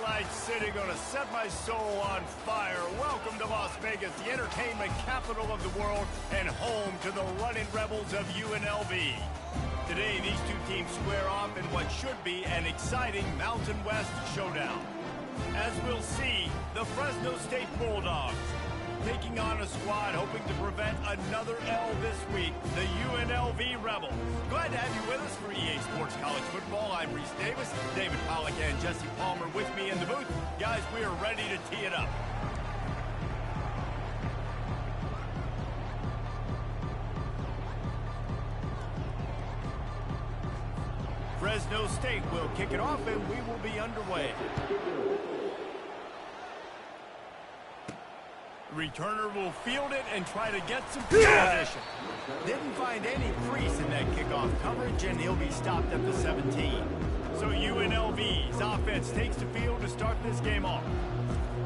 lights sitting gonna set my soul on fire. Welcome to Las Vegas, the entertainment capital of the world and home to the running rebels of UNLV. Today, these two teams square off in what should be an exciting Mountain West showdown. As we'll see, the Fresno State Bulldogs taking on a squad hoping to prevent another L this week, the UNLV Rebels. Glad to have you with us for EA Sports College Football. I'm Reese Davis, David Pollack and Jesse Palmer with me in the booth. Guys, we are ready to tee it up. Fresno State will kick it off and we will be underway. Returner will field it and try to get some position. Didn't find any crease in that kickoff coverage, and he'll be stopped at the 17. So UNLV's offense takes the field to start this game off.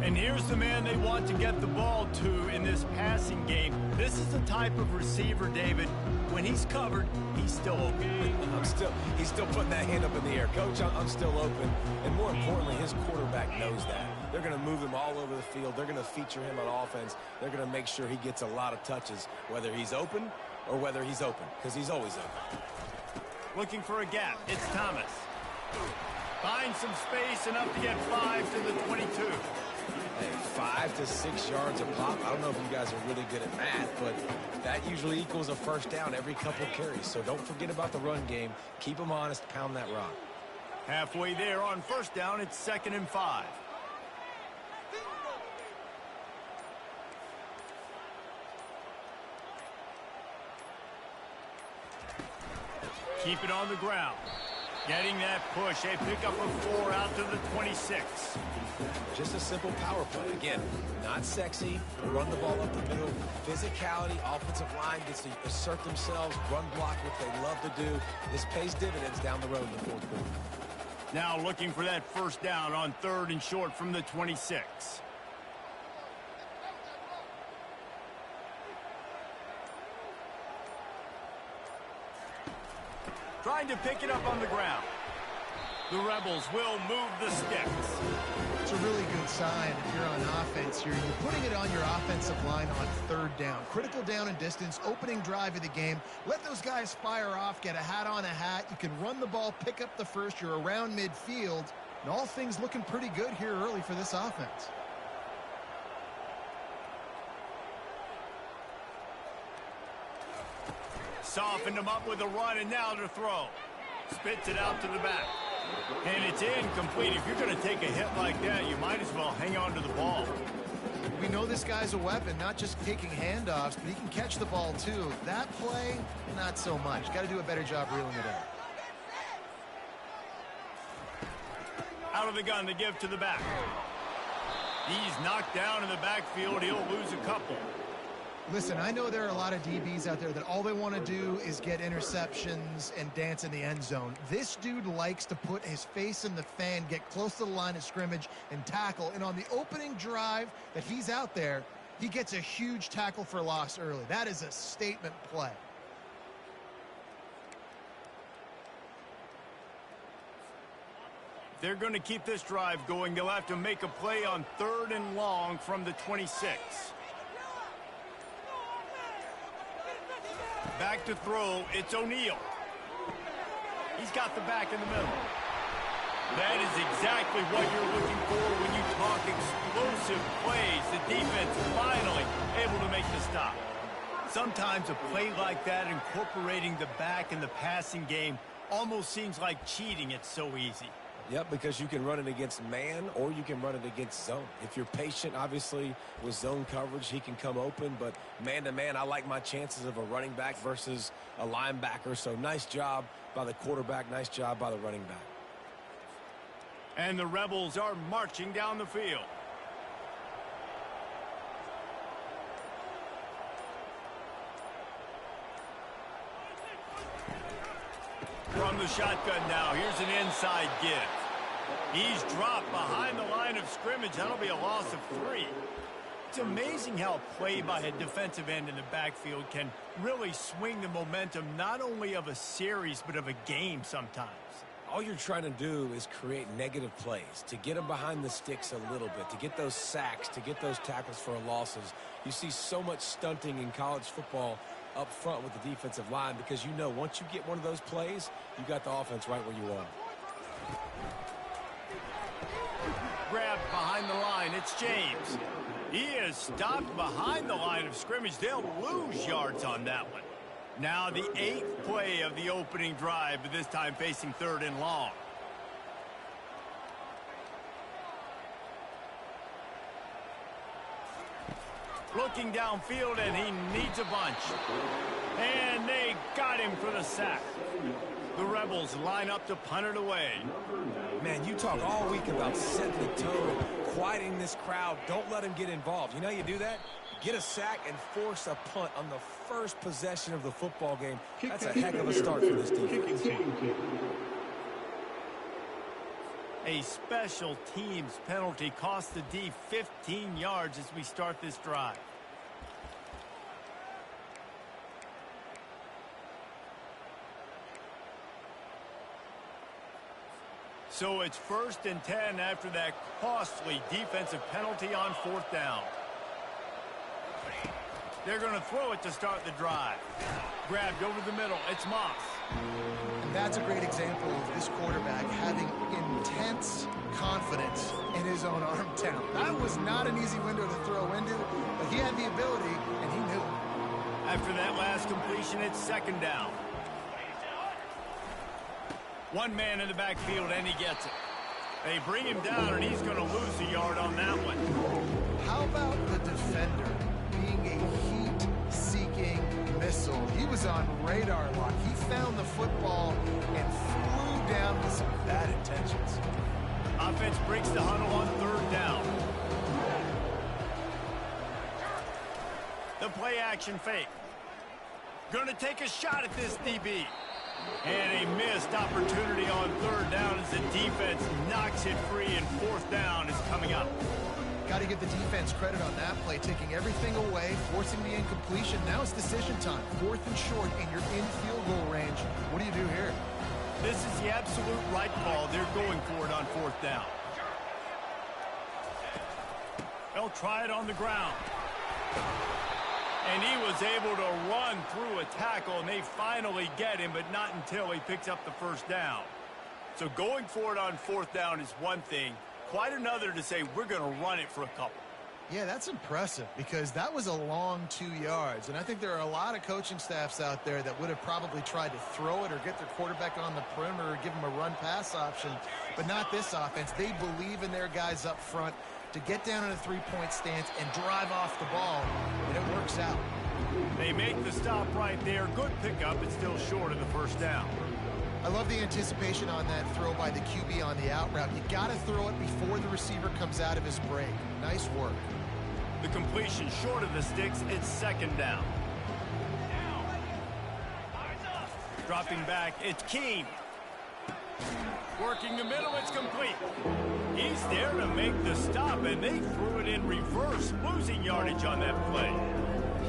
And here's the man they want to get the ball to in this passing game. This is the type of receiver, David, when he's covered, he's still open. He's still putting that hand up in the air. Coach, I'm still open. And more importantly, his quarterback knows that. They're going to move him all over the field. They're going to feature him on offense. They're going to make sure he gets a lot of touches, whether he's open or whether he's open, because he's always open. Looking for a gap. It's Thomas. Finds some space, enough to get 5 to the 22. Hey, 5 to 6 yards a pop. I don't know if you guys are really good at math, but that usually equals a first down every couple carries. So don't forget about the run game. Keep them honest. Pound that rock. Halfway there on first down. It's 2nd and 5. Keep it on the ground. Getting that push. A pickup of 4 out to the 26. Just a simple power play. Again, not sexy. Run the ball up the middle. Physicality. Offensive line gets to assert themselves. Run block, what they love to do. This pays dividends down the road in the fourth quarter. Now looking for that first down on 3rd and short from the 26. Trying to pick it up on the ground. The Rebels will move the sticks. It's a really good sign if you're on offense here. You're putting it on your offensive line on 3rd down. Critical down and distance, opening drive of the game. Let those guys fire off, get a hat on a hat. You can run the ball, pick up the first. You're around midfield. And all things looking pretty good here early for this offense. Softened him up with a run, and now to throw. Spits it out to the back. And it's incomplete. If you're going to take a hit like that, you might as well hang on to the ball. We know this guy's a weapon, not just taking handoffs, but he can catch the ball too. That play, not so much. Got to do a better job reeling it in. Out of the gun to give to the back. He's knocked down in the backfield. He'll lose a couple. Listen, I know there are a lot of DBs out there that all they want to do is get interceptions and dance in the end zone. This dude likes to put his face in the fan, get close to the line of scrimmage, and tackle. And on the opening drive that he's out there, he gets a huge tackle for loss early. That is a statement play. If they're going to keep this drive going, they'll have to make a play on 3rd and long from the 26. Back to throw, it's O'Neal. He's got the back in the middle. That is exactly what you're looking for when you talk explosive plays. The defense finally able to make the stop. Sometimes a play like that, incorporating the back in the passing game, almost seems like cheating. It's so easy. Yep, because you can run it against man or you can run it against zone. If you're patient, obviously, with zone coverage, he can come open. But man-to-man, I like my chances of a running back versus a linebacker. So nice job by the quarterback. Nice job by the running back. And the Rebels are marching down the field. From the shotgun now, here's an inside give. He's dropped behind the line of scrimmage. That'll be a loss of 3. It's amazing how play by a defensive end in the backfield can really swing the momentum not only of a series but of a game sometimes. all you're trying to do is create negative plays, to get them behind the sticks a little bit, to get those sacks, to get those tackles for losses. You see so much stunting in college football up front with the defensive line because you know once you get one of those plays, you got the offense right where you want. Grabbed behind the line, it's James. He is stopped behind the line of scrimmage. They'll lose yards on that one. Now the 8th play of the opening drive, but this time facing 3rd and long. Looking downfield, and he needs a bunch. And they got him for the sack. The Rebels line up to punt it away. Man, you talk all week about setting the tone, quieting this crowd. Don't let them get involved. You know how you do that? Get a sack and force a punt on the first possession of the football game. That's a heck of a start for this defense. A special teams penalty cost the D 15 yards as we start this drive. So it's 1st and 10 after that costly defensive penalty on 4th down. They're going to throw it to start the drive. Grabbed over the middle. It's Moss. And that's a great example of this quarterback having intense confidence in his own arm talent. That was not an easy window to throw into, but he had the ability, and he knew it. After that last completion, it's 2nd down. One man in the backfield, and he gets it. They bring him down, and he's going to lose a yard on that one. How about the defender being a heat-seeking missile? He was on radar lock. He found the football and flew down with some bad intentions. Offense breaks the huddle on 3rd down. The play action fake. Going to take a shot at this DB. And a missed opportunity on 3rd down as the defense knocks it free, and 4th down is coming up. Got to give the defense credit on that play, taking everything away, forcing the incompletion. Now it's decision time. 4th and short, and you're in field goal range. What do you do here? This is the absolute right call. They're going for it on 4th down. They'll try it on the ground. And he was able to run through a tackle, and they finally get him, but not until he picks up the 1st down. So going for it on 4th down is one thing. Quite another to say we're going to run it for a couple. Yeah, that's impressive because that was a long 2 yards. And I think there are a lot of coaching staffs out there that would have probably tried to throw it or get their quarterback on the perimeter or give him a run-pass option. But not this offense. They believe in their guys up front to get down in a three-point stance and drive off the ball, and it works out. They make the stop right there. Good pickup, but still short of the 1st down. I love the anticipation on that throw by the QB on the out route. You got to throw it before the receiver comes out of his break. Nice work. The completion short of the sticks. It's 2nd down. Dropping back, it's Keene. Working the middle, it's complete. He's there to make the stop, and they threw it in reverse, losing yardage on that play.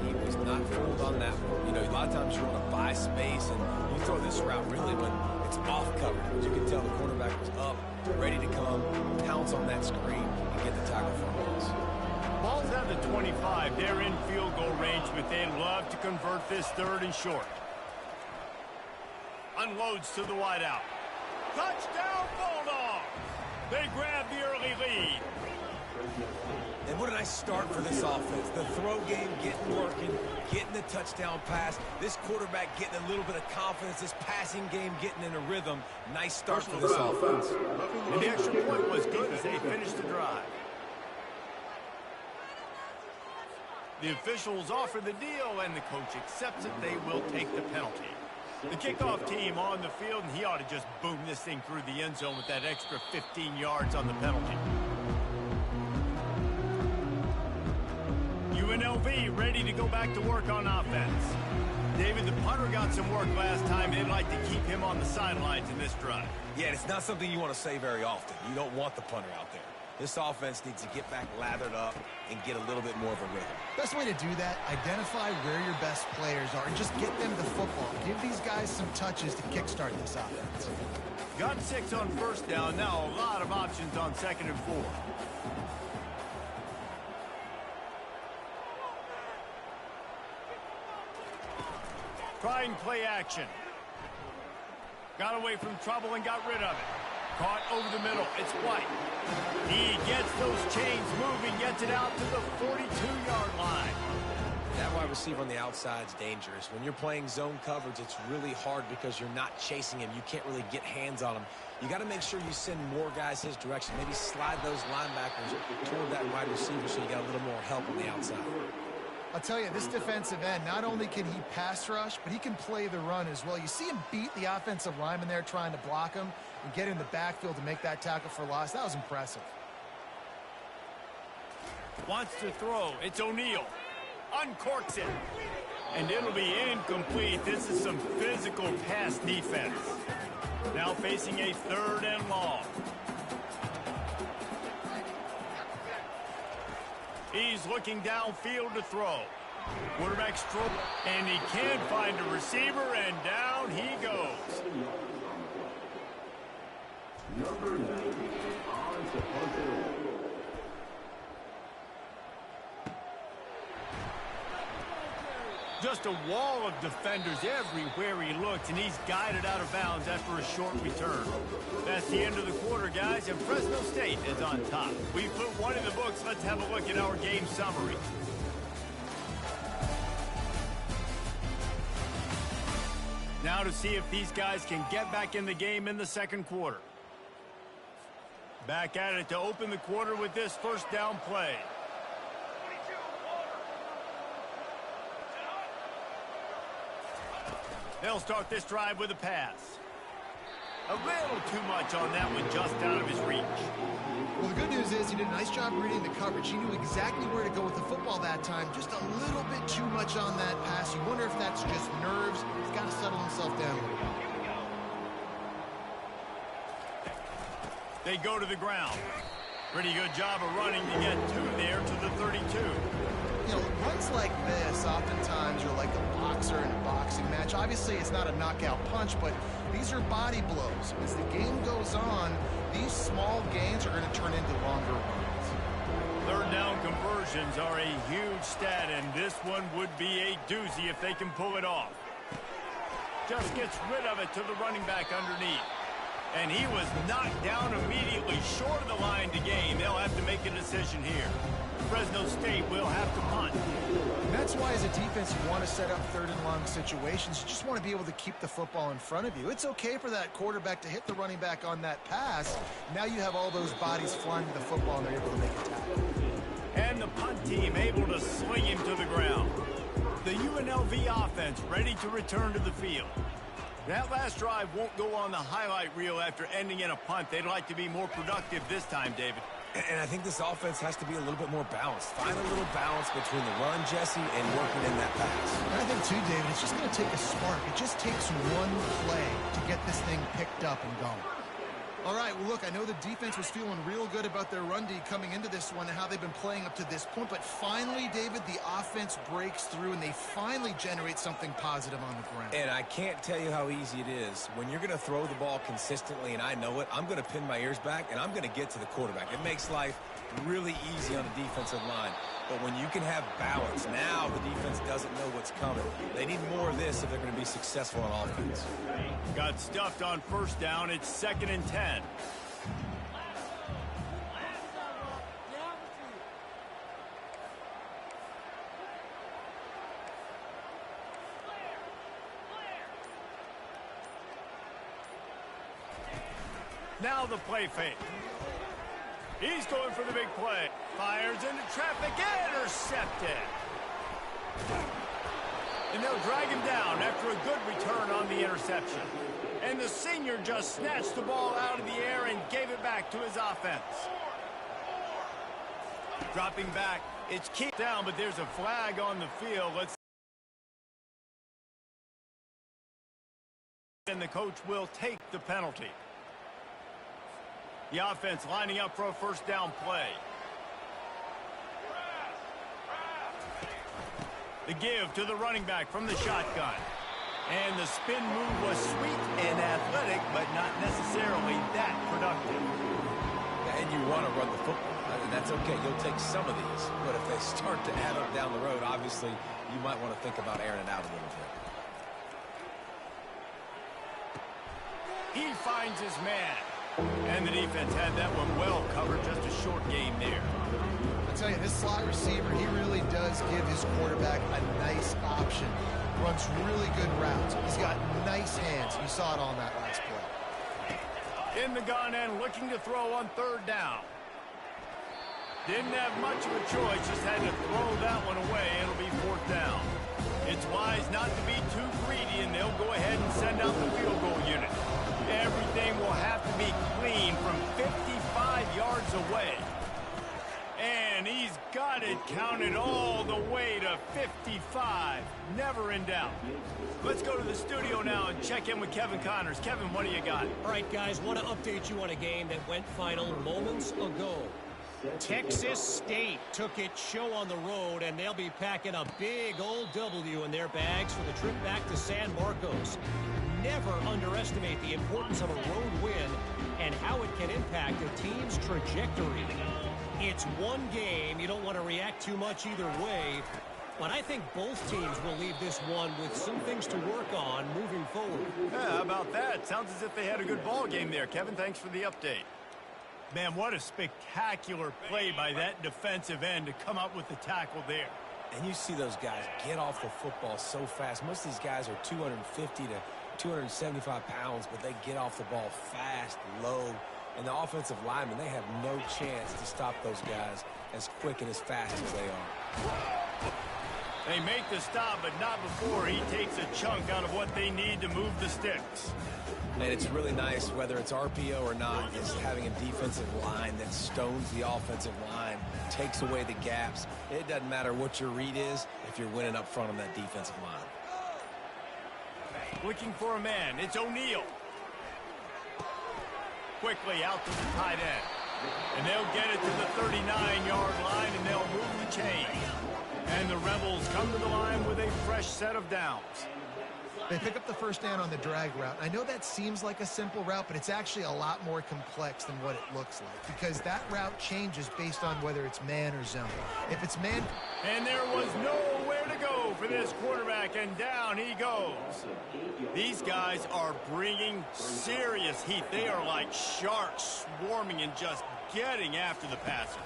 He was not fooled on that one. You know, a lot of times you want to buy space, and you throw this route really when it's off coverage. You can tell the quarterback was up, ready to come, pounce on that screen, and get the tackle for a loss. Ball's at the 25. They're in field goal range, but they'd love to convert this 3rd and short. Unloads to the wideout. Touchdown, Bulldog! They grab the early lead. And what a nice start for this offense. The throw game getting working, getting the touchdown pass. This quarterback getting a little bit of confidence. This passing game getting in a rhythm. Nice start for this offense. And the extra point was good as they finished the drive. The officials offer the deal, and the coach accepts it. They will take the penalty. The kickoff team on the field, and he ought to just boom this thing through the end zone with that extra 15 yards on the penalty. UNLV ready to go back to work on offense. David, the punter got some work last time. They'd like to keep him on the sidelines in this drive. Yeah, it's not something you want to say very often. You don't want the punter out there. This offense needs to get back lathered up, and get a little bit more of a rhythm. Best way to do that, identify where your best players are and just get them the football. Give these guys some touches to kickstart this offense. Got 6 on first down. Now a lot of options on 2nd and 4. Trying play action. Got away from trouble and got rid of it. Caught over the middle. It's White. He gets those chains moving, gets it out to the 42-yard line. That wide receiver on the outside is dangerous. When you're playing zone coverage, it's really hard because you're not chasing him. You can't really get hands on him. You got to make sure you send more guys his direction. Maybe slide those linebackers toward that wide receiver so you got a little more help on the outside. I'll tell you, this defensive end, not only can he pass rush, but he can play the run as well. You see him beat the offensive lineman there trying to block him and get in the backfield to make that tackle for loss. That was impressive. Wants to throw. It's O'Neal. Uncorks it. And it'll be incomplete. This is some physical pass defense. Now facing a 3rd and long. He's looking downfield to throw. Quarterback stroke, and he can't find a receiver, and down he goes. Number 90 on to punter. Just a wall of defenders everywhere he looks, and he's guided out of bounds after a short return. That's the end of the quarter, guys, and Fresno State is on top. We put one in the books. Let's have a look at our game summary. Now to see if these guys can get back in the game in the 2nd quarter. Back at it to open the quarter with this 1st down play. They'll start this drive with a pass. A little too much on that one, just out of his reach. Well, the good news is he did a nice job reading the coverage. He knew exactly where to go with the football that time. Just a little bit too much on that pass. You wonder if that's just nerves. He's got to settle himself down. They go to the ground. Pretty good job of running to get 2 there to the 32. You know, runs like this oftentimes are like a boxer in a boxing match. Obviously, it's not a knockout punch, but these are body blows. As the game goes on, these small gains are going to turn into longer runs. 3rd down conversions are a huge stat, and this one would be a doozy if they can pull it off. Just gets rid of it to the running back underneath. And he was knocked down immediately short of the line to gain. They'll have to make a decision here. Fresno State will have to punt. And that's why as a defense you want to set up 3rd and long situations. You just want to be able to keep the football in front of you. It's okay for that quarterback to hit the running back on that pass. Now you have all those bodies flying to the football and they're able to make a tackle. And the punt team able to sling him to the ground. The UNLV offense ready to return to the field. That last drive won't go on the highlight reel after ending in a punt. They'd like to be more productive this time, David. And I think this offense has to be a little bit more balanced. Find a little balance between the run, Jesse, and working in that pass. And I think, too, David, it's just going to take a spark. It just takes one play to get this thing picked up and going. All right, well, look, I know the defense was feeling real good about their run D coming into this one and how they've been playing up to this point. But finally, David, the offense breaks through and they finally generate something positive on the ground. And I can't tell you how easy it is. When you're going to throw the ball consistently, and I know it, I'm going to pin my ears back, and I'm going to get to the quarterback. It makes life really easy on the defensive line. But when you can have balance, now the defense doesn't know what's coming. They need more of this if they're going to be successful on offense. Got stuffed on 1st down. It's 2nd and 10. Now the play fake. He's going for the big play. Fires into traffic. Intercepted. And they'll drag him down after a good return on the interception. And the senior just snatched the ball out of the air and gave it back to his offense. Dropping back. It's kept down, but there's a flag on the field. And the coach will take the penalty. The offense lining up for a 1st down play. The give to the running back from the shotgun. And the spin move was sweet and athletic, but not necessarily that productive. And you want to run the football. And that's okay. You'll take some of these. But if they start to add up down the road, obviously, you might want to think about airing it out a little bit. He finds his man. And the defense had that one well covered. Just a short game there. I'll tell you, this slot receiver, he really does give his quarterback a nice option. Runs really good routes. He's got nice hands. You saw it on that last play. In the gun and looking to throw on third down. Didn't have much of a choice, just had to throw that one away. It'll be fourth down. It's wise not to be too greedy, and they'll go ahead and send out the field goal unit. Everything will have to be clean from 55 yards away. And he's got it counted all the way to 55. Never in doubt. Let's go to the studio now and check in with Kevin Connors. Kevin, what do you got? All right, guys, want to update you on a game that went final moments ago. Texas State took its show on the road, and they'll be packing a big old W in their bags for the trip back to San Marcos. Never underestimate the importance of a road win and how it can impact a team's trajectory. It's one game. You don't want to react too much either way, but I think both teams will leave this one with some things to work on moving forward. Yeah, how about that? Sounds as if they had a good ball game there. Kevin, thanks for the update. Man, what a spectacular play by that defensive end to come up with the tackle there. And you see those guys get off the football so fast. Most of these guys are 250 to 275 pounds, but they get off the ball fast, low. And the offensive linemen, they have no chance to stop those guys as quick and as fast as they are. They make the stop, but not before he takes a chunk out of what they need to move the sticks. And it's really nice, whether it's RPO or not, is having a defensive line that stones the offensive line, takes away the gaps. It doesn't matter what your read is if you're winning up front on that defensive line. Looking for a man. It's O'Neal. Quickly out to the tight end. And they'll get it to the 39-yard line, and they'll move the chains. And the Rebels come to the line with a fresh set of downs. They pick up the first down on the drag route. I know that seems like a simple route, but it's actually a lot more complex than what it looks like, because that route changes based on whether it's man or zone. If it's man... And there was nowhere to go for this quarterback, and down he goes. These guys are bringing serious heat. They are like sharks swarming and just getting after the passer.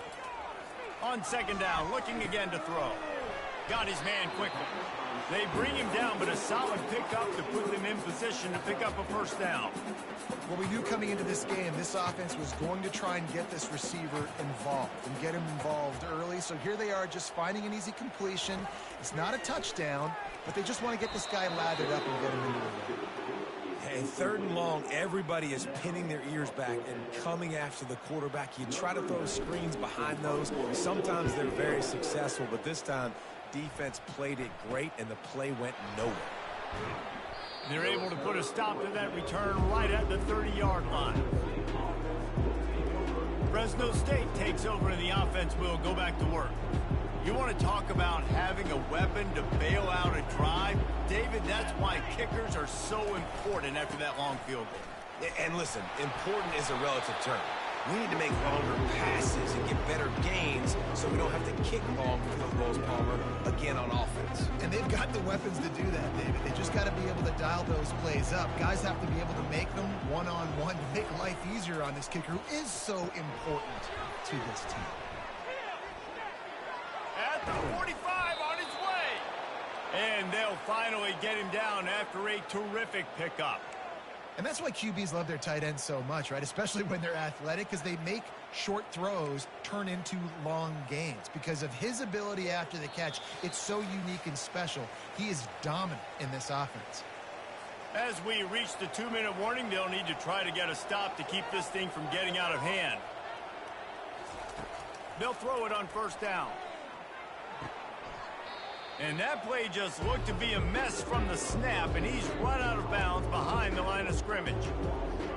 On second down, looking again to throw. Got his man quickly. They bring him down, but a solid pickup to put them in position to pick up a first down. Well, we knew coming into this game, this offense was going to try and get this receiver involved and get him involved early. So here they are just finding an easy completion. It's not a touchdown, but they just want to get this guy lathered up and get him into the game. Hey, third and long, everybody is pinning their ears back and coming after the quarterback. You try to throw screens behind those. Sometimes they're very successful, but this time, defense played it great, and the play went nowhere. They're able to put a stop to that return right at the 30-yard line. Fresno State takes over, and the offense will go back to work. You want to talk about having a weapon to bail out a drive? David, that's why kickers are so important after that long field goal. And listen, important is a relative term. We need to make longer passes and get better gains so we don't have to kick long field goals, Palmer, again on offense. And they've got the weapons to do that, David. They just got to be able to dial those plays up. Guys have to be able to make them one-on-one to make life easier on this kicker, who is so important to this team. At the 45 on his way. And they'll finally get him down after a terrific pickup. And that's why QBs love their tight ends so much, right? Especially when they're athletic, because they make short throws turn into long gains. Because of his ability after the catch, it's so unique and special. He is dominant in this offense. As we reach the 2-minute warning, they'll need to try to get a stop to keep this thing from getting out of hand. They'll throw it on first down. And that play just looked to be a mess from the snap, and he's run out of bounds behind the line of scrimmage.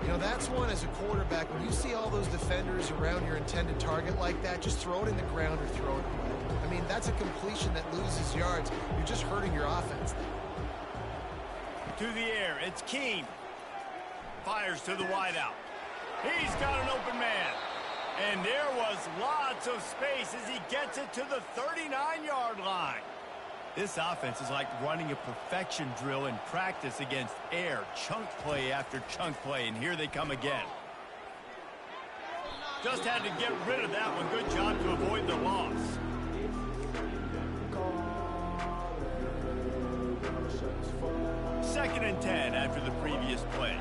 You know, that's one as a quarterback. When you see all those defenders around your intended target like that, just throw it in the ground or throw it away. I mean, that's a completion that loses yards. You're just hurting your offense. To the air, it's Keene. Fires to the wideout. He's got an open man. And there was lots of space as he gets it to the 39-yard line. This offense is like running a perfection drill in practice against air. Chunk play after chunk play, and here they come again. Just had to get rid of that one. Good job to avoid the loss. Second and 10 after the previous play.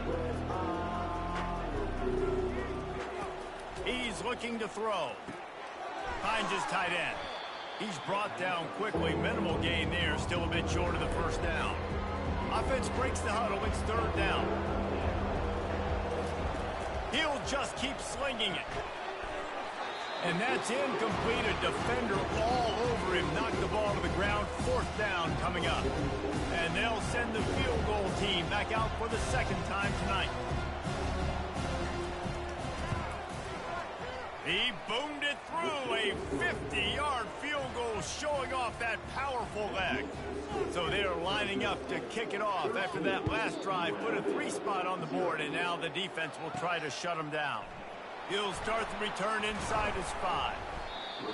He's looking to throw. Finds his tight end. He's brought down quickly. Minimal gain there. Still a bit short of the first down. Offense breaks the huddle. It's third down. He'll just keep slinging it. And that's incomplete. A defender all over him. Knocked the ball to the ground. Fourth down coming up. And they'll send the field goal team back out for the second time tonight. He boomed it through. A 50-yard field goal showing off that powerful leg. So they're lining up to kick it off after that last drive. Put a 3-spot on the board, and now the defense will try to shut him down. He'll start the return inside his 5.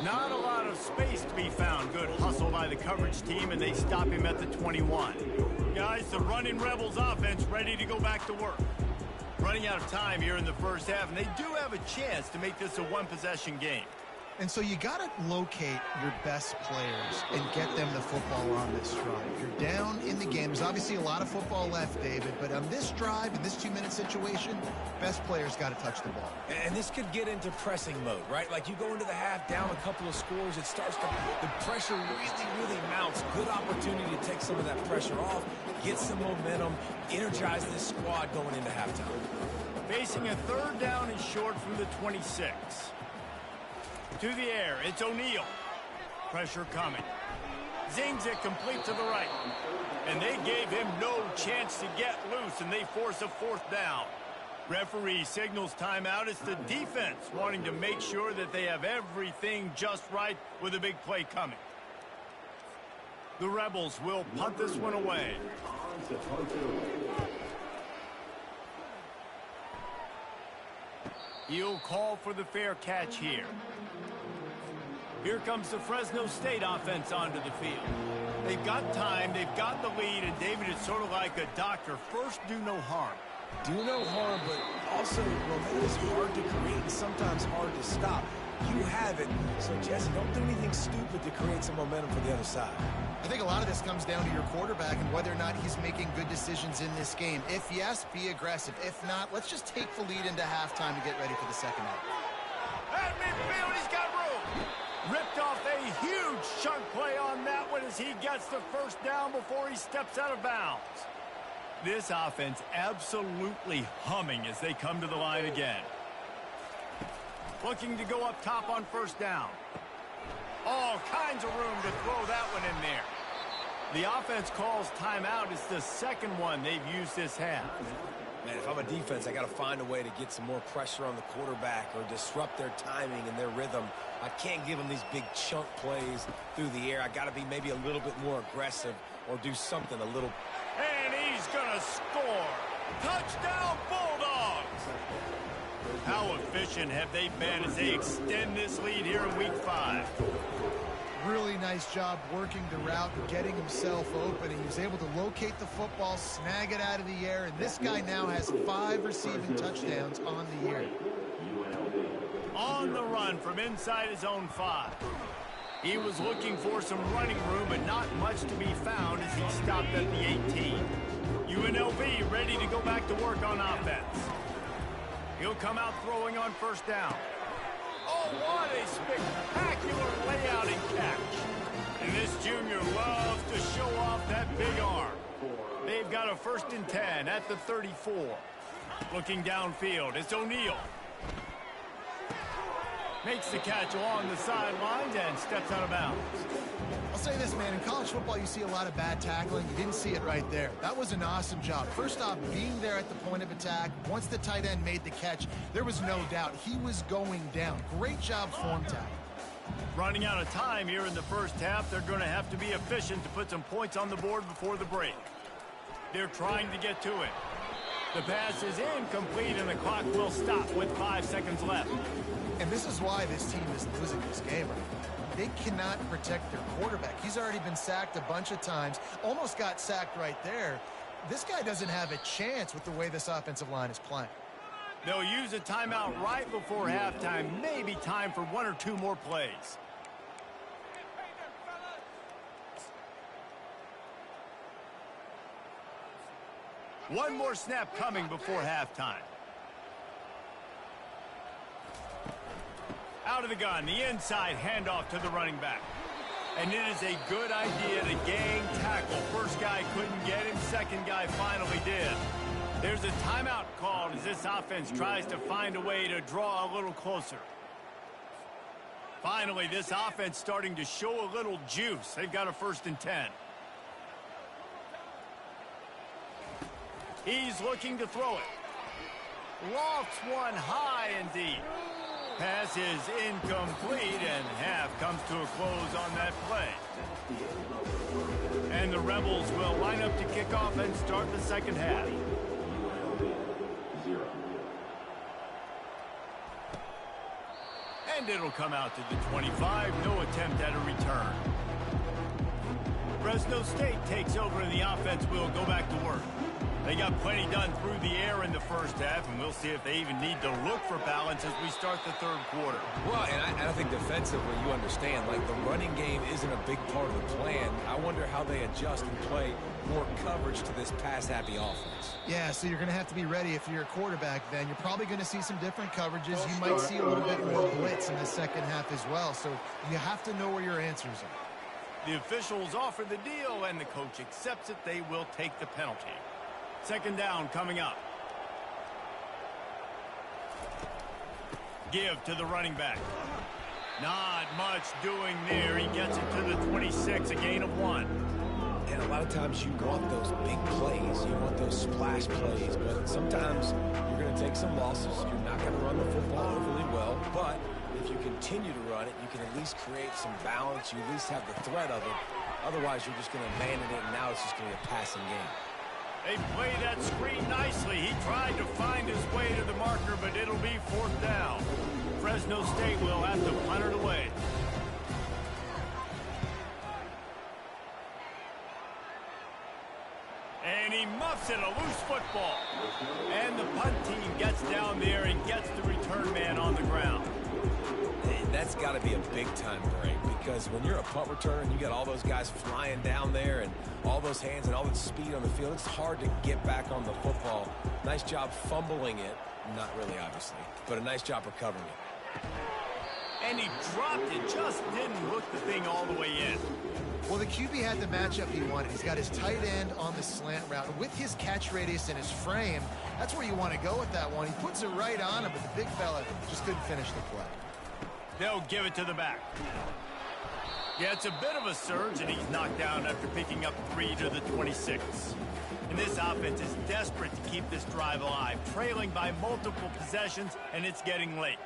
Not a lot of space to be found. Good hustle by the coverage team, and they stop him at the 21. Guys, the running Rebels offense ready to go back to work. Running out of time here in the first half, and they do have a chance to make this a one-possession game. And so you got to locate your best players and get them the football on this drive. You're down in the game. There's obviously a lot of football left, David, but on this drive, in this 2-minute situation, best players got to touch the ball. And this could get into pressing mode, right? Like you go into the half down a couple of scores, it starts to, the pressure really mounts. Good opportunity to take some of that pressure off, get some momentum, energize this squad going into halftime. Facing a third down and short from the 26. To the air, it's O'Neal. Pressure coming. Zings it complete to the right. And they gave him no chance to get loose, and they force a fourth down. Referee signals timeout. It's the defense wanting to make sure that they have everything just right with a big play coming. The Rebels will punt this one away. He'll call for the fair catch here. Here comes the Fresno State offense onto the field. They've got time, they've got the lead, and David is sort of like a doctor. First, do no harm. Do no harm, but also momentum is hard to create and sometimes hard to stop. You have it, so Jesse, don't do anything stupid to create some momentum for the other side. I think a lot of this comes down to your quarterback and whether or not he's making good decisions in this game. If yes, be aggressive. If not, let's just take the lead into halftime to get ready for the second half. At midfield, he's got room. Ripped off a huge chunk play on that one as he gets the first down before he steps out of bounds. This offense absolutely humming as they come to the line again. Looking to go up top on first down. All kinds of room to throw that one in there. The offense calls timeout. It's the second one they've used this half. Man, if I'm a defense, I got to find a way to get some more pressure on the quarterback or disrupt their timing and their rhythm. I can't give them these big chunk plays through the air. I got to be maybe a little bit more aggressive or do something a little. And he's going to score. Touchdown, Bulldogs. How efficient have they been as they extend this lead here in Week 5? Really nice job working the route and getting himself open. He was able to locate the football, snag it out of the air, and this guy now has 5 receiving touchdowns on the year. On the run from inside his own 5. He was looking for some running room, but not much to be found as he stopped at the 18. UNLV ready to go back to work on offense. He'll come out throwing on first down. Oh, what a spectacular layout and catch. And this junior loves to show off that big arm. They've got a 1st and 10 at the 34. Looking downfield, it's O'Neal. Makes the catch along the sidelines and steps out of bounds. I'll say this, man. In college football, you see a lot of bad tackling. You didn't see it right there. That was an awesome job. First off, being there at the point of attack. Once the tight end made the catch, there was no doubt he was going down. Great job form tackling. Running out of time here in the first half, they're going to have to be efficient to put some points on the board before the break. They're trying to get to it. The pass is incomplete, and the clock will stop with 5 seconds left. And this is why this team is losing this game. They cannot protect their quarterback. He's already been sacked a bunch of times, almost got sacked right there. This guy doesn't have a chance with the way this offensive line is playing. They'll use a timeout right before halftime. Maybe time for 1 or 2 more plays. One more snap coming before halftime. Out of the gun, the inside handoff to the running back. And it is a good idea to gang tackle. First guy couldn't get him, second guy finally did. There's a timeout called as this offense tries to find a way to draw a little closer. Finally, this offense starting to show a little juice. They've got a 1st and 10. He's looking to throw it. Lofts one high and deep. Pass is incomplete, and half comes to a close on that play. And the Rebels will line up to kick off and start the second half. And it'll come out to the 25. No attempt at a return. Fresno State takes over, and the offense will go back to work. They got plenty done through the air in the first half, and we'll see if they even need to look for balance as we start the third quarter. Well, and I think defensively, you understand, like the running game isn't a big part of the plan. I wonder how they adjust and play more coverage to this pass-happy offense. Yeah, so you're going to have to be ready if you're a quarterback then. You're probably going to see some different coverages. You might see a little bit more blitz in the second half as well, so you have to know where your answers are. The officials offer the deal, and the coach accepts it. They will take the penalty. Second down coming up. Give to the running back. Not much doing there. He gets it to the 26, a gain of 1. And a lot of times you want those big plays. You want those splash plays. But sometimes you're going to take some losses. You're not going to run the football overly well. But if you continue to run it, you can at least create some balance. You at least have the threat of it. Otherwise, you're just going to abandon it, and now it's just going to be a passing game. They play that screen nicely. He tried to find his way to the marker, but it'll be 4th down. Fresno State will have to punt it away. And he muffs it, a loose football. And the punt team gets down there and gets the return man on the ground. That's got to be a big-time break, because when you're a punt returner and you got all those guys flying down there and all those hands and all that speed on the field, it's hard to get back on the football. Nice job fumbling it. Not really, obviously, but a nice job recovering it. And he dropped it, just didn't look the thing all the way in. Well, the QB had the matchup he wanted. He's got his tight end on the slant route. With his catch radius and his frame, that's where you want to go with that one. He puts it right on him, but the big fella just couldn't finish the play. They'll give it to the back. Yeah, it's a bit of a surge, and he's knocked down after picking up 3 to the 26. And this offense is desperate to keep this drive alive, trailing by multiple possessions, and it's getting late.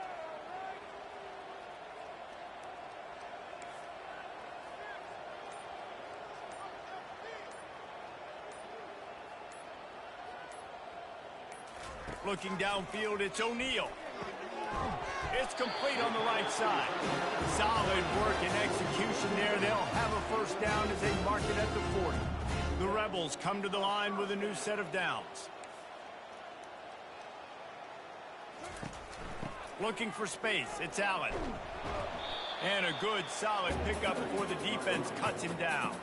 Looking downfield, it's O'Neal. It's complete on the right side. Solid work and execution there. They'll have a 1st down as they mark it at the 40. The Rebels come to the line with a new set of downs. Looking for space, it's Allen. And a good, solid pickup before the defense cuts him down.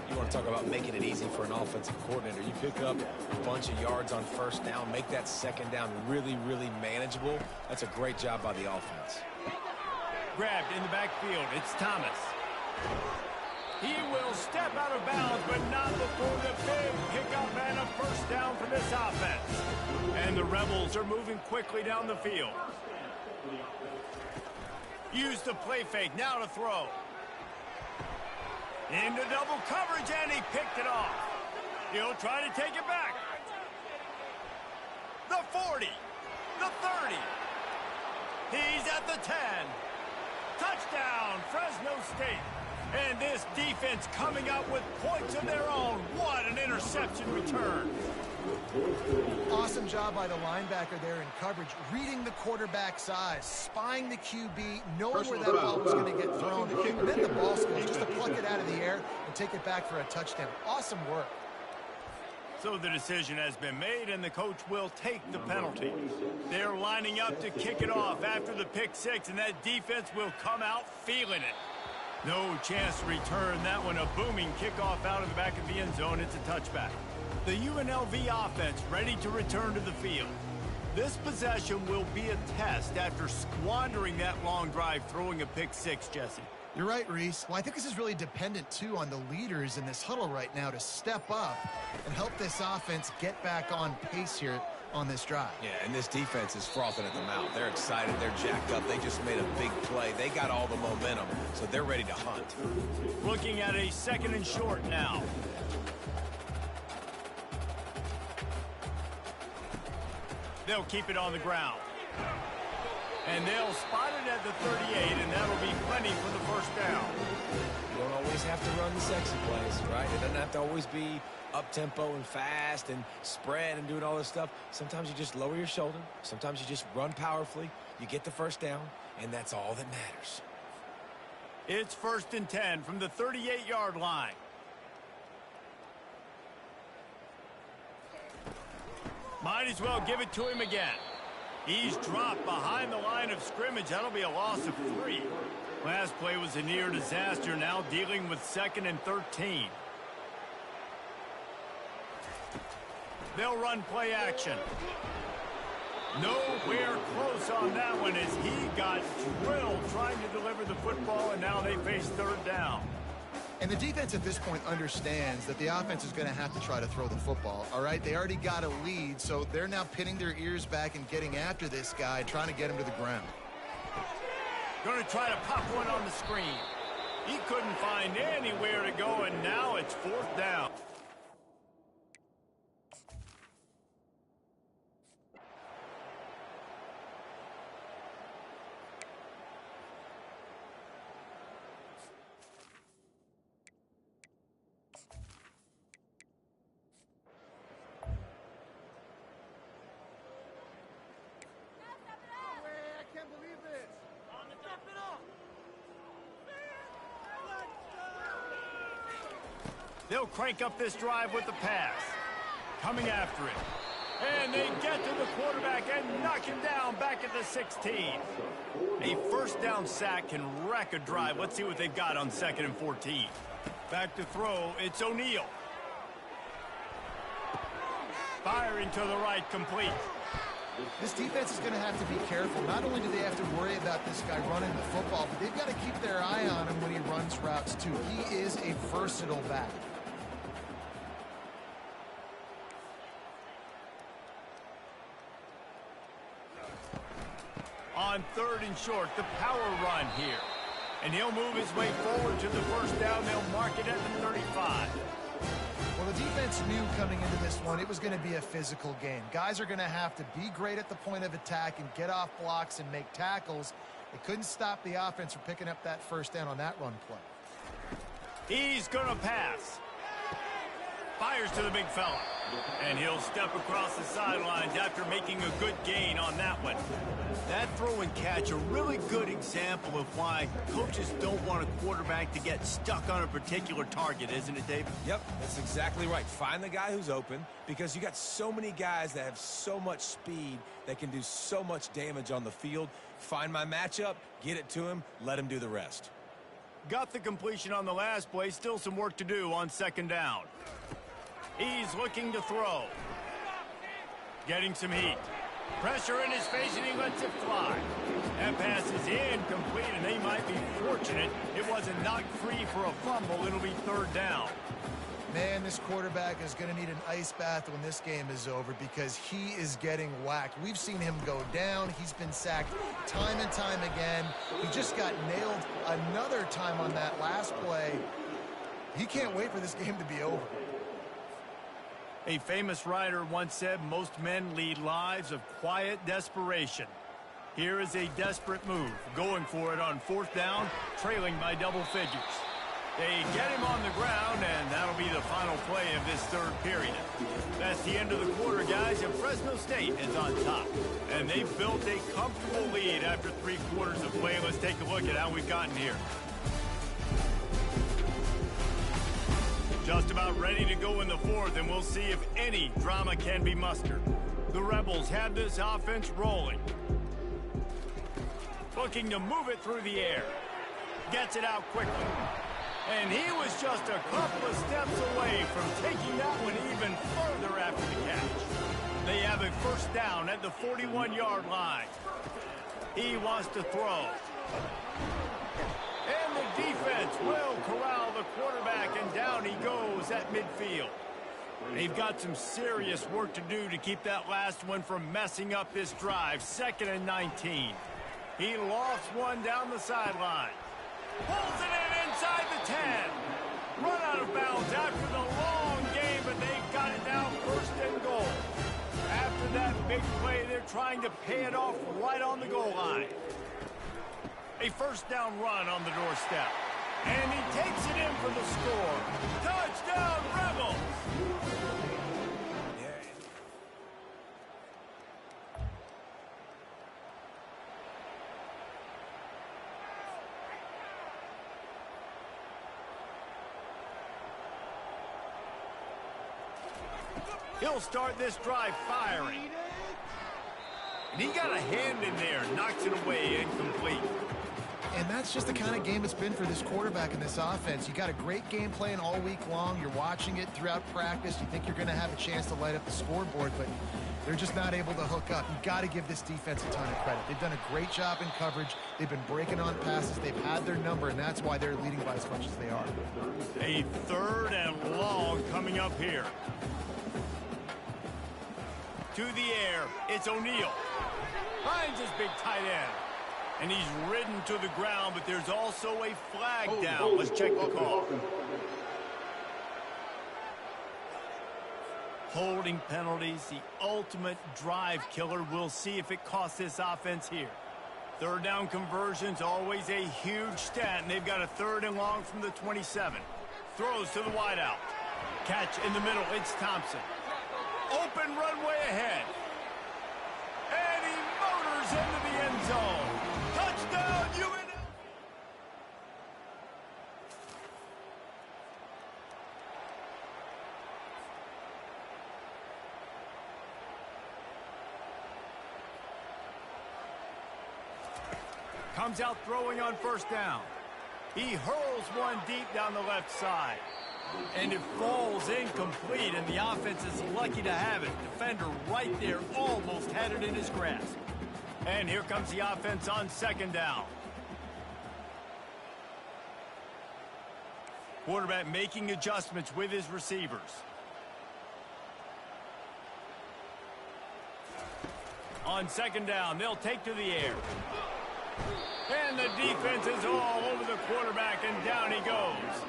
You want to talk about making it easy for an offensive coordinator. You pick up a bunch of yards on 1st down, make that 2nd down really, really manageable. That's a great job by the offense. Grabbed in the backfield, it's Thomas. He will step out of bounds, but not before the big pickup and a 1st down for this offense. And the Rebels are moving quickly down the field. Use the play fake, now to throw. Into double coverage, and he picked it off. He'll try to take it back. The 40, the 30. He's at the 10. Touchdown, Fresno State. And this defense coming up with points of their own. What an interception return. Awesome job by the linebacker there in coverage, reading the quarterback's eyes, spying the QB, knowing where that ball was going to get thrown, and then the ball skills just to pluck it out of the air and take it back for a touchdown. Awesome work. So the decision has been made, and the coach will take the penalty. They're lining up to kick it off after the pick six, and that defense will come out feeling it. No chance to return that one. A booming kickoff out of the back of the end zone. It's a touchback. The UNLV offense ready to return to the field. This possession will be a test after squandering that long drive, throwing a pick six, Jesse. You're right, Reese. Well, I think this is really dependent, too, on the leaders in this huddle right now to step up and help this offense get back on pace here on this drive. Yeah, and this defense is frothing at the mouth. They're excited. They're jacked up. They just made a big play. They got all the momentum, so they're ready to hunt. Looking at a 2nd and short now. They'll keep it on the ground. And they'll spot it at the 38, and that'll be plenty for the first down. You don't always have to run the sexy plays, right? It doesn't have to always be up-tempo and fast and spread and doing all this stuff. Sometimes you just lower your shoulder. Sometimes you just run powerfully. You get the first down, and that's all that matters. It's 1st and 10 from the 38-yard line. Might as well give it to him again. He's dropped behind the line of scrimmage. That'll be a loss of 3. Last play was a near disaster. Now dealing with 2nd and 13. They'll run play action. Nowhere close on that one as he got drilled trying to deliver the football, and now they face 3rd down. And the defense at this point understands that the offense is going to have to try to throw the football, all right? They already got a lead, so they're now pinning their ears back and getting after this guy, trying to get him to the ground. Going to try to pop one on the screen. He couldn't find anywhere to go, and now it's 4th down. They'll crank up this drive with the pass. Coming after it. And they get to the quarterback and knock him down back at the 16. A 1st down sack can wreck a drive. Let's see what they've got on 2nd and 14. Back to throw, it's O'Neal. Firing to the right, complete. This defense is going to have to be careful. Not only do they have to worry about this guy running the football, but they've got to keep their eye on him when he runs routes, too. He is a versatile back. On 3rd and short, the power run here. And he'll move his way forward to the 1st down. They'll mark it at the 35. Well, the defense knew coming into this one it was going to be a physical game. Guys are going to have to be great at the point of attack and get off blocks and make tackles. They couldn't stop the offense from picking up that 1st down on that run play. He's going to pass. Fires to the big fella. And he'll step across the sidelines after making a good gain on that one. That throw and catch, a really good example of why coaches don't want a quarterback to get stuck on a particular target, isn't it, Dave? Yep, that's exactly right. Find the guy who's open because you got so many guys that have so much speed that can do so much damage on the field. Find my matchup, get it to him, let him do the rest. Got the completion on the last play. Still some work to do on 2nd down. He's looking to throw. Getting some heat. Pressure in his face, and he lets it fly. That pass is incomplete, and they might be fortunate it wasn't knocked free for a fumble. It'll be 3rd down. Man, this quarterback is going to need an ice bath when this game is over because he is getting whacked. We've seen him go down. He's been sacked time and time again. He just got nailed another time on that last play. He can't wait for this game to be over. A famous writer once said most men lead lives of quiet desperation. Here is a desperate move, going for it on 4th down, trailing by double figures. They get him on the ground, and that'll be the final play of this 3rd period. That's the end of the quarter, guys, and Fresno State is on top. And they've built a comfortable lead after 3 quarters of play. Let's take a look at how we've gotten here. Just about ready to go in the 4th, and we'll see if any drama can be mustered. The Rebels have this offense rolling. Looking to move it through the air. Gets it out quickly. And he was just a couple of steps away from taking that one even further after the catch. They have a 1st down at the 41-yard line. He wants to throw. And the defense will corral the quarterback, and down he goes at midfield. They've got some serious work to do to keep that last one from messing up this drive. 2nd and 19. He lofts one down the sideline. Pulls it in inside the 10. Run out of bounds after the long game, but they've got it now 1st and goal. After that big play, they're trying to pay it off right on the goal line. A 1st down run on the doorstep. And he takes it in for the score. Touchdown, Rebels! He'll start this drive firing. And he got a hand in there, knocks it away, incomplete. And that's just the kind of game it's been for this quarterback in this offense. You got a great game plan all week long. You're watching it throughout practice. You think you're going to have a chance to light up the scoreboard, but they're just not able to hook up. You got to give this defense a ton of credit. They've done a great job in coverage. They've been breaking on passes. They've had their number, and that's why they're leading by as much as they are. A 3rd and long coming up here. To the air, it's O'Neal. Finds his big tight end. And he's ridden to the ground, but there's also a flag down. Let's check the call. Holding penalties, the ultimate drive killer. We'll see if it costs this offense here. 3rd down conversions, always a huge stat, and they've got a 3rd and long from the 27. Throws to the wideout. Catch in the middle, it's Thompson. Open runway ahead. And he motors into the end zone. Touchdown, UNLV! Comes out throwing on 1st down. He hurls one deep down the left side. And it falls incomplete, and the offense is lucky to have it. Defender right there almost had it in his grasp. And here comes the offense on 2nd down. Quarterback making adjustments with his receivers. On 2nd down, they'll take to the air. And the defense is all over the quarterback, and down he goes.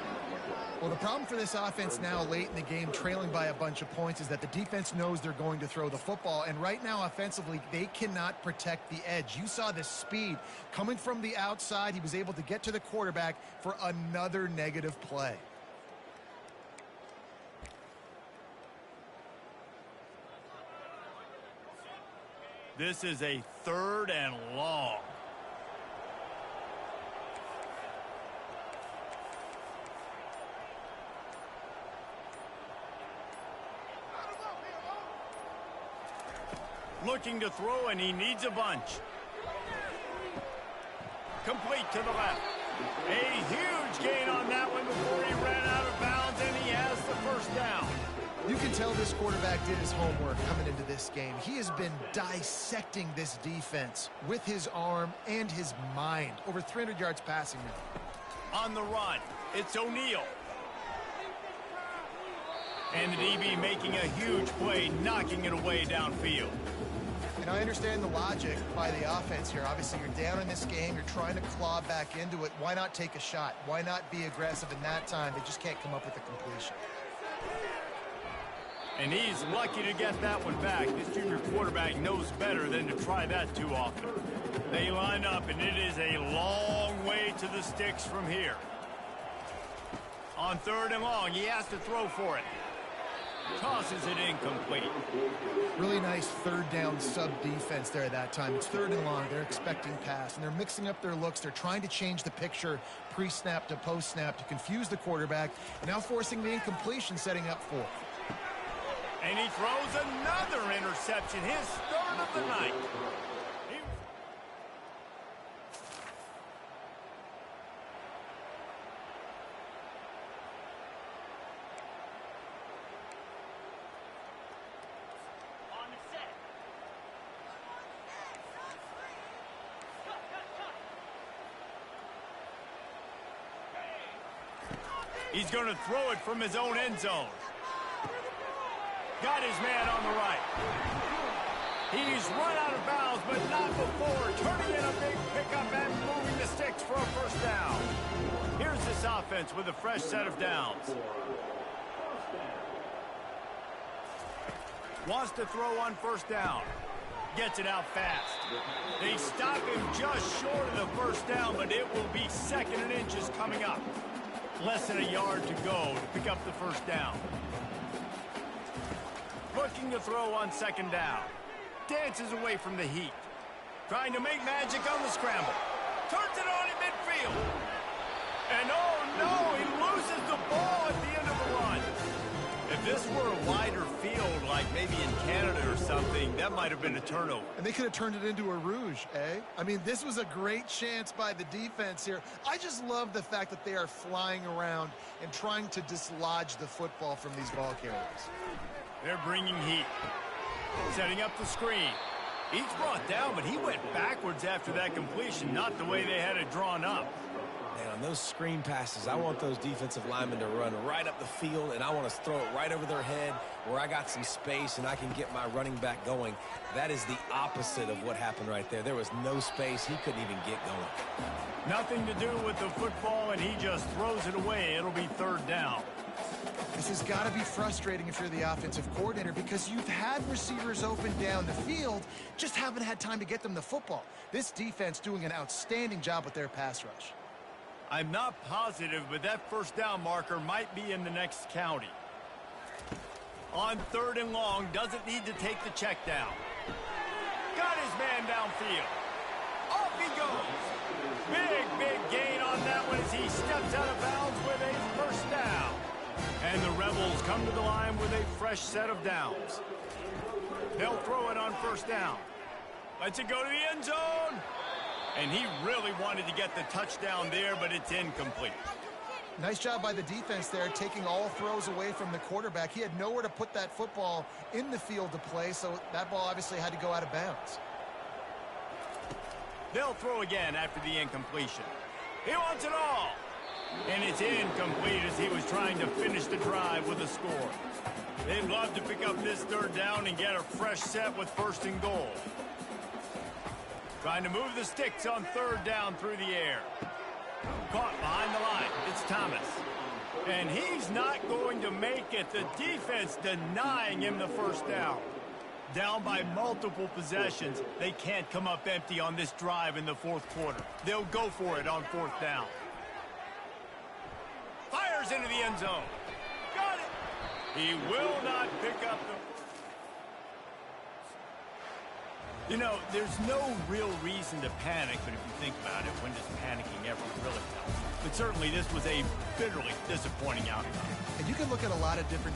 Well, the problem for this offense now late in the game, trailing by a bunch of points, is that the defense knows they're going to throw the football. And right now, offensively, they cannot protect the edge. You saw the speed coming from the outside. He was able to get to the quarterback for another negative play. This is a 3rd and long. Looking to throw, and he needs a bunch. Complete to the left. A huge gain on that one before he ran out of bounds, and he has the 1st down. You can tell this quarterback did his homework coming into this game. He has been dissecting this defense with his arm and his mind. Over 300 yards passing now. On the run, it's O'Neal. And the DB making a huge play, knocking it away downfield. And I understand the logic by the offense here. Obviously, you're down in this game. You're trying to claw back into it. Why not take a shot? Why not be aggressive in that time? They just can't come up with a completion. And he's lucky to get that one back. This junior quarterback knows better than to try that too often. They line up, and it is a long way to the sticks from here. On 3rd and long, he has to throw for it. Tosses it incomplete. Really nice 3rd down sub-defense there that time. It's 3rd and long. They're expecting pass, and they're mixing up their looks. They're trying to change the picture pre-snap to post-snap to confuse the quarterback, and now forcing the incompletion, setting up 4th. And he throws another interception, his 3rd of the night. He's going to throw it from his own end zone. Got his man on the right. He's run out of bounds, but not before. Turning in a big pickup and moving the sticks for a 1st down. Here's this offense with a fresh set of downs. Wants to throw on 1st down. Gets it out fast. They stop him just short of the 1st down, but it will be 2nd and inches coming up. Less than a yard to go to pick up the 1st down. Looking to throw on 2nd down. Dances away from the heat. Trying to make magic on the scramble. Turns it on in midfield. And oh no, he loses the ball at the end of the run. If this were a wider field, like maybe in Canada or something, that might have been a turnover. And they could have turned it into a rouge, eh? I mean, this was a great chance by the defense here. I just love the fact that they are flying around and trying to dislodge the football from these ball carriers. They're bringing heat. Setting up the screen. He's brought down, but he went backwards after that completion, not the way they had it drawn up. Man, on those screen passes, I want those defensive linemen to run right up the field, and I want to throw it right over their head where I got some space and I can get my running back going. That is the opposite of what happened right there. There was no space. He couldn't even get going. Nothing to do with the football, and he just throws it away. It'll be 3rd down. This has got to be frustrating if you're the offensive coordinator because you've had receivers open down the field, just haven't had time to get them the football. This defense doing an outstanding job with their pass rush. I'm not positive, but that 1st down marker might be in the next county. On 3rd and long, doesn't need to take the check down. Got his man downfield. Off he goes. Big gain on that one as he steps out of bounds with a 1st down. And the Rebels come to the line with a fresh set of downs. They'll throw it on 1st down. Lets it go to the end zone. And he really wanted to get the touchdown there, but it's incomplete. Nice job by the defense there, taking all throws away from the quarterback. He had nowhere to put that football in the field to play, so that ball obviously had to go out of bounds. They'll throw again after the incompletion. He wants it all. And it's incomplete as he was trying to finish the drive with a score. They'd love to pick up this 3rd down and get a fresh set with 1st and goal. Trying to move the sticks on 3rd down through the air. Caught behind the line. It's Thomas. And he's not going to make it. The defense denying him the 1st down. Down by multiple possessions. They can't come up empty on this drive in the 4th quarter. They'll go for it on 4th down. Fires into the end zone. Got it. He will not pick up the... You know, there's no real reason to panic, but if you think about it, when does panicking ever really help? But certainly this was a bitterly disappointing outcome. And you can look at a lot of different